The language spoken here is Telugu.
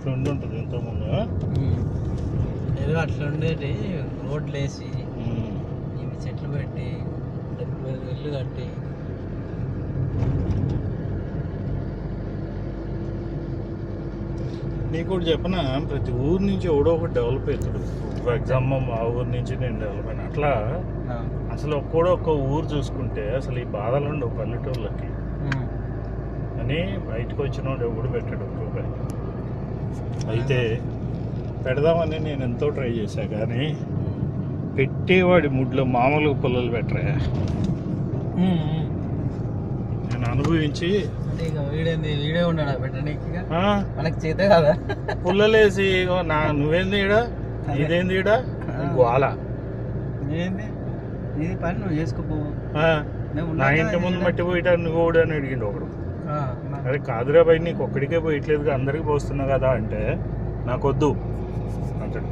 ఇట్లా ఉండి ఉంటుంది ఇంతకుముందు. ఏదో అట్లా ఉండేది, రోడ్లు వేసి ఇవి చెట్లు పెట్టి ఇల్లు కట్టి. నీకు కూడా చెప్పనా, ప్రతి ఊరు నుంచి ఎవడో ఒకటి డెవలప్ అవుతాడు. ఫర్ ఎగ్జాంపుల్ మా ఊరు నుంచి నేను డెవలప్ అయినా అట్లా. అసలు ఒక్క ఊరు చూసుకుంటే అసలు ఈ బాధలు ఉండవు పల్లెటూళ్ళకి అని బయటకు వచ్చినోడు ఎవడు పెట్టాడు రూపాయి. అయితే పెడదామని నేను ఎంతో ట్రై చేశా, కానీ పెట్టేవాడి ముడ్లో మామూలుగా పుల్లలు పెట్టరా. నేను అనుభవించి వీడియో ఉన్నాడా పెట్టడానికి మనకి చేత కదా పుల్లలేసి నువ్వేంది ఈడ, ఇదేంది ఈడ గోల, ఏంది ఇది పని నువ్వు చేసుకోపో. నా ఇంటి ముందు మట్టి పోయిటా నువ్వు కూడా అని అడిగిండు ఒకడు. అరే కాదురా భయ్, నీకు ఒక్కడికే పోయట్లేదు అందరికి పోస్తున్నావు కదా అంటే నాకొద్దు అంటాడు.